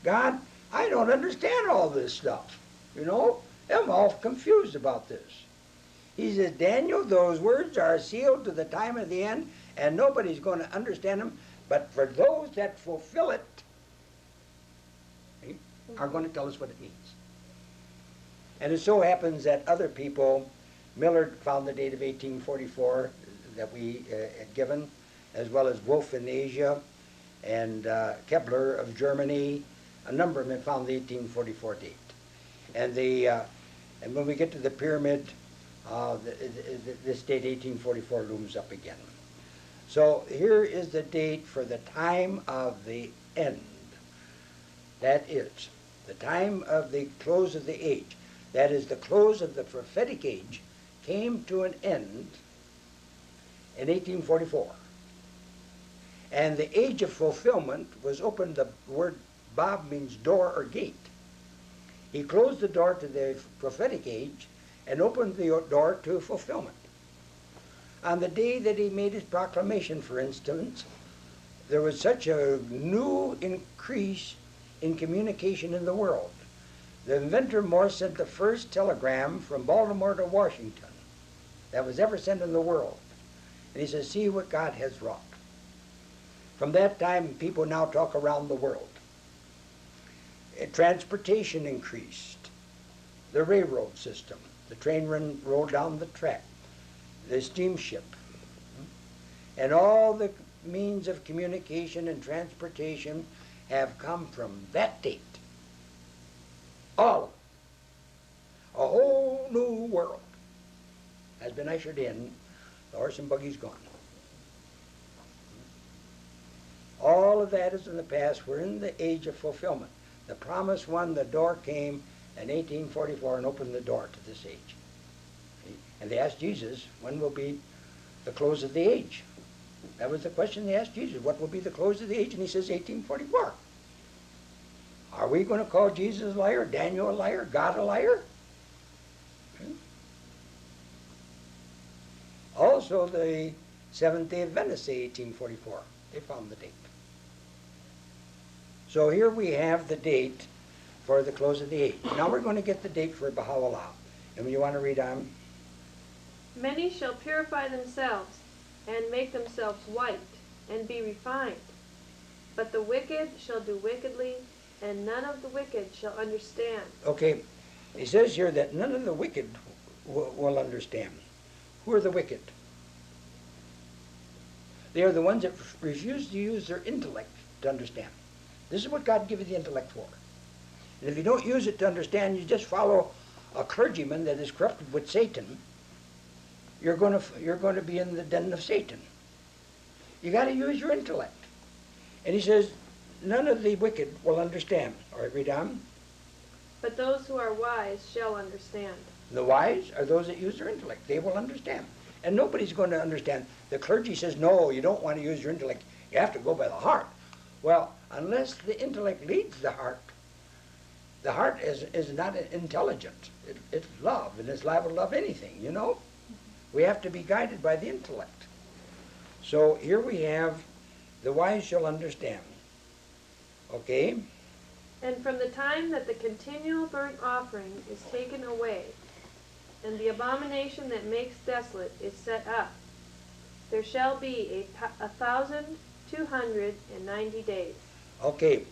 God, I don't understand all this stuff. I'm all confused about this. He says, Daniel, those words are sealed to the time of the end, and nobody's going to understand them, but for those that fulfill it, are going to tell us what it means. And it so happens that other people, Millard found the date of 1844 that we had given, as well as Wolf in Asia, and Kepler of Germany. A number of them found the 1844 date. And when we get to the pyramid, this date 1844 looms up again. So here is the date for the time of the end. That is the time of the close of the age. That is, the close of the prophetic age came to an end in 1844. And the age of fulfillment was opened. The word Bab means door or gate. He closed the door to the prophetic age and opened the door to fulfillment. On the day that he made his proclamation, for instance, there was such a new increase in communication in the world The inventor Morse sent the first telegram from Baltimore to Washington that was ever sent in the world. And he says, see what God has wrought. From that time, people now talk around the world. Transportation increased. The railroad system. The train rolled down the track. The steamship. And all the means of communication and transportation have come from that date. All of it. A whole new world has been ushered in. The horse and buggy's gone. All of that is in the past. We're in the age of fulfillment. The promised one, the door came in 1844 and opened the door to this age. And they asked Jesus, when will be the close of the age? That was the question they asked Jesus. What will be the close of the age? And he says 1844. Are we going to call Jesus a liar, Daniel a liar, God a liar? Also, the Seventh-day Adventists say 1844. They found the date. So here we have the date for the close of the age. Now we're going to get the date for Baha'u'llah. And you want to read on? Many shall purify themselves, and make themselves white, and be refined. But the wicked shall do wickedly, and none of the wicked shall understand. Okay, he says here that none of the wicked will understand. Who are the wicked? They are the ones that refuse to use their intellect to understand. This is what God gave you the intellect for. And if you don't use it to understand, you just follow a clergyman that is corrupted with Satan, you're going to be in the den of Satan. You got to use your intellect. And he says, none of the wicked will understand. All right, read on. But those who are wise shall understand. The wise are those that use their intellect. They will understand. And nobody's going to understand. The clergy says, no, you don't want to use your intellect. You have to go by the heart. Well, unless the intellect leads the heart is not intelligent. It's love, and it's liable to love anything, you know? We have to be guided by the intellect. So here we have, the wise shall understand. Okay? And from the time that the continual burnt offering is taken away, and the abomination that makes desolate is set up, there shall be 1,290 days. Okay.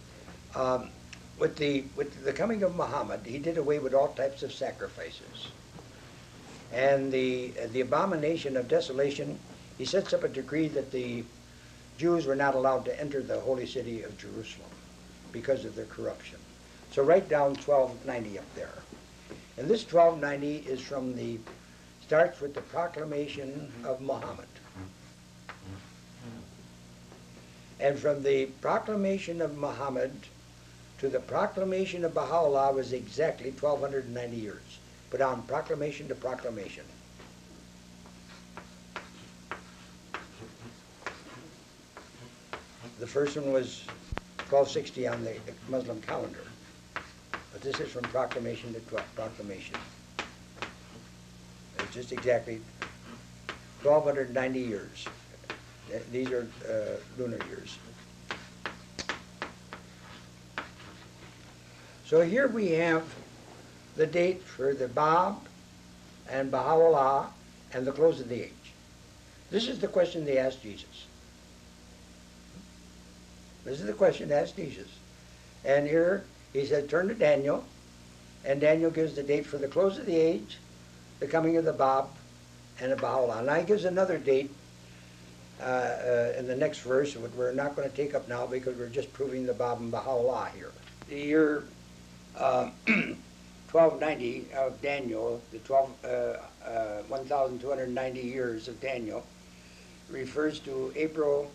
With the coming of Muhammad, he did away with all types of sacrifices. And the abomination of desolation, he sets up a decree that the Jews were not allowed to enter the holy city of Jerusalem because of their corruption. So write down 1290 up there. And this 1290 is starts with the proclamation of Muhammad. And from the proclamation of Muhammad to the proclamation of Baha'u'llah was exactly 1290 years. Put on proclamation to proclamation. The first one was 1260 on the Muslim calendar. But this is from proclamation to proclamation. It's just exactly 1290 years. These are lunar years. So here we have the date for the Bab and Baha'u'llah and the close of the age. This is the question they asked Jesus. This is the question they asked Jesus. And here he said, turn to Daniel, and Daniel gives the date for the close of the age, the coming of the Bab, and the Baha'u'llah. Now he gives another date in the next verse, which we're not going to take up now because we're just proving the Bab and Baha'u'llah here. The year 1290 of Daniel, the 1,290 years of Daniel, refers to April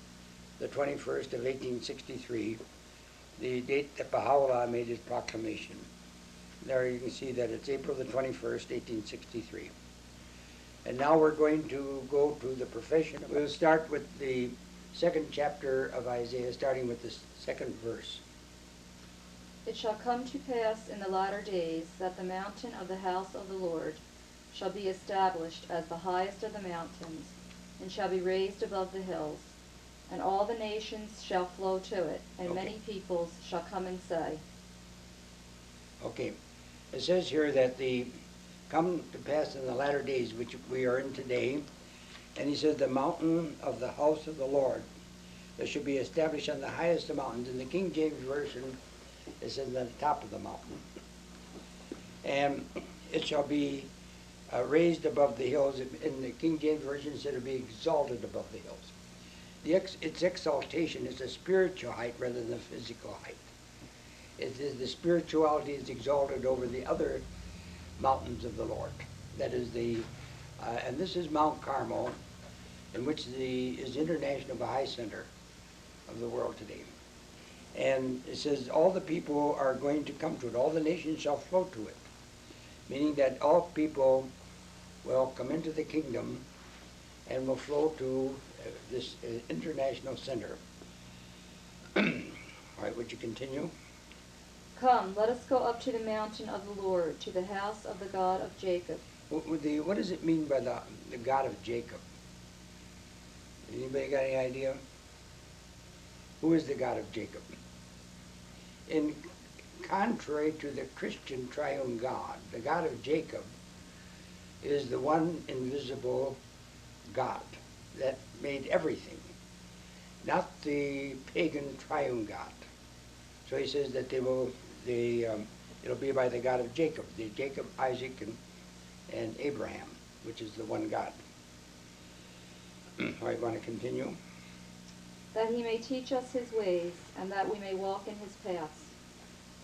the 21st of 1863, the date that Baha'u'llah made his proclamation. There you can see that it's April the 21st, 1863. And now we're going to go to the profession. We'll start with the second chapter of Isaiah, starting with the second verse. It shall come to pass in the latter days that the mountain of the house of the Lord shall be established as the highest of the mountains, and shall be raised above the hills. And all the nations shall flow to it, and many peoples shall come and say. Okay. It says here that the come to pass in the latter days, which we are in today, and he says the mountain of the house of the Lord that should be established on the highest of mountains. In the King James Version, it says on the top of the mountain. And it shall be raised above the hills. In the King James Version, it said it will be exalted above the hills. Its exaltation is a spiritual height rather than a physical height. The spirituality is exalted over the other mountains of the Lord. That is and this is Mount Carmel, in which is the International Baha'i Center of the world today. And it says all the people are going to come to it. All the nations shall flow to it. Meaning that all people will come into the kingdom and will flow to this international center. All right, would you continue? Come, let us go up to the mountain of the Lord, to the house of the God of Jacob. What does it mean by the God of Jacob? Anybody got any idea? Who is the God of Jacob? In contrary to the Christian triune God, the God of Jacob is the one invisible God that made everything, not the pagan triune God. So he says that it'll be by the God of Jacob, the Jacob, Isaac, and Abraham, which is the one God. All right, want to continue? That he may teach us his ways, and that we may walk in his paths.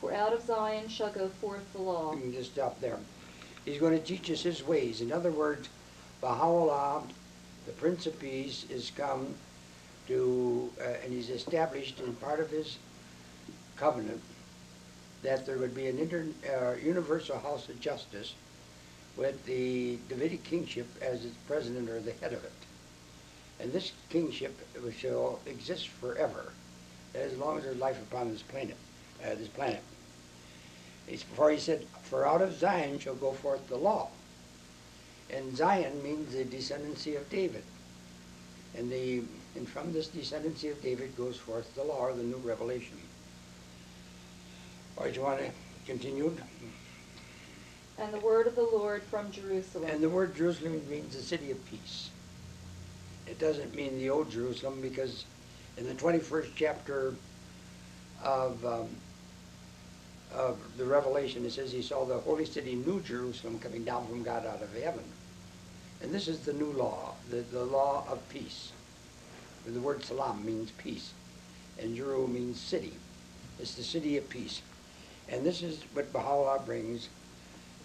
For out of Zion shall go forth the law. You can just stop there. He's going to teach us his ways. In other words, Baha'u'llah, the Prince of Peace, is come to, and he's established in part of his covenant that there would be an universal house of justice with the Davidic kingship as its president or the head of it. And this kingship shall exist forever, as long as there's life upon this planet. For he said, for out of Zion shall go forth the law. And Zion means the descendancy of David. And from this descendancy of David goes forth the law, or the new revelation. All right, you want to continue? And the word of the Lord from Jerusalem. And the word Jerusalem means the city of peace. It doesn't mean the old Jerusalem, because in the 21st chapter of the Revelation, it says he saw the holy city, New Jerusalem, coming down from God out of heaven. And this is the new law, the law of peace. The word salam means peace, and Jeru means city. It's the city of peace. And this is what Baha'u'llah brings,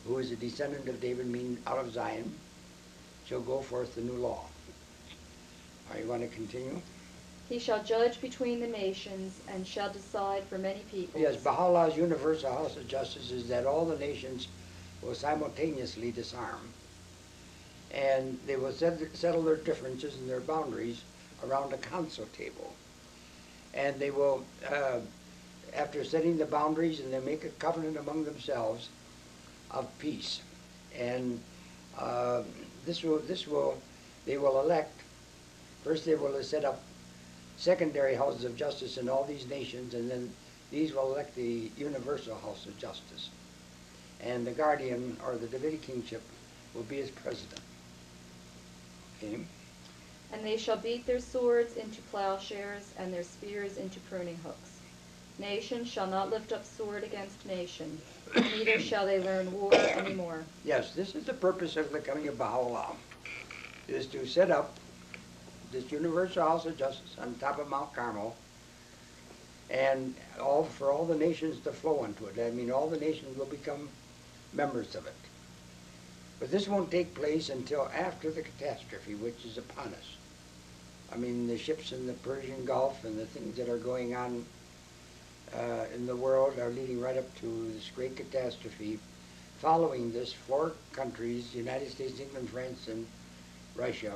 who is a descendant of David, meaning out of Zion, shall go forth the new law. All right, you want to continue? He shall judge between the nations, and shall decide for many peoples. Yes, Baha'u'llah's universal house of justice is that all the nations will simultaneously disarm, and they will settle their differences and their boundaries around a council table. And they will, after setting the boundaries, and they make a covenant among themselves of peace. And they will elect. First, they will set up secondary houses of justice in all these nations, and then these will elect the universal house of justice. And the guardian, or the Davidic kingship, will be his president. Okay? And they shall beat their swords into plowshares, and their spears into pruning hooks. Nation shall not lift up sword against nation, neither shall they learn war any more. Yes, this is the purpose of the coming of Baha'u'llah, is to set up this universal house of justice on top of Mount Carmel, and for all the nations to flow into it. I mean, all the nations will become members of it. But this won't take place until after the catastrophe, which is upon us. I mean, the ships in the Persian Gulf and the things that are going on in the world are leading right up to this great catastrophe. Following this, 4 countries, the United States, England, France, and Russia,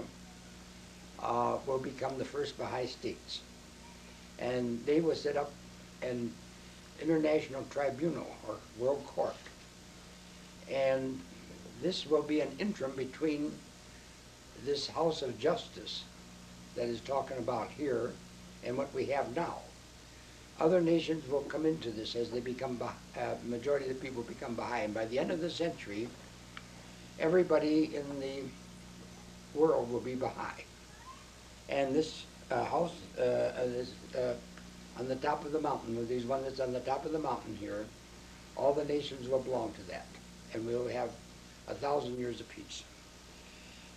will become the first Baha'i states. And they will set up an international tribunal, or world court. And this will be an interim between this house of justice that is talking about here and what we have now. other nations will come into this as they become, majority of the people become Baha'i. And by the end of the century, everybody in the world will be Baha'i. And this house on the top of the mountain, with these one that's on the top of the mountain here, all the nations will belong to that. And we'll have 1,000 years of peace.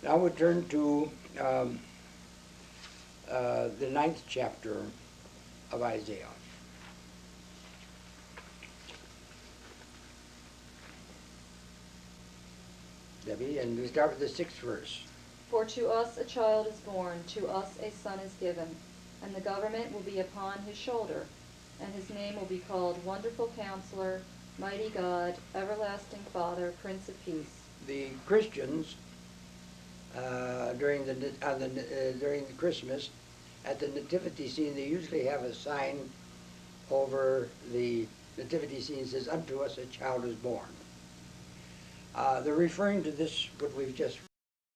Now we turn to the 9th chapter of Isaiah. Debbie, and we start with the 6th verse. For to us a child is born, to us a son is given, and the government will be upon his shoulder, and his name will be called Wonderful Counselor, Mighty God, Everlasting Father, Prince of Peace. The Christians during the Christmas, at the nativity scene, they usually have a sign over the nativity scene that says, "Unto us a child is born." They're referring to this, what we've just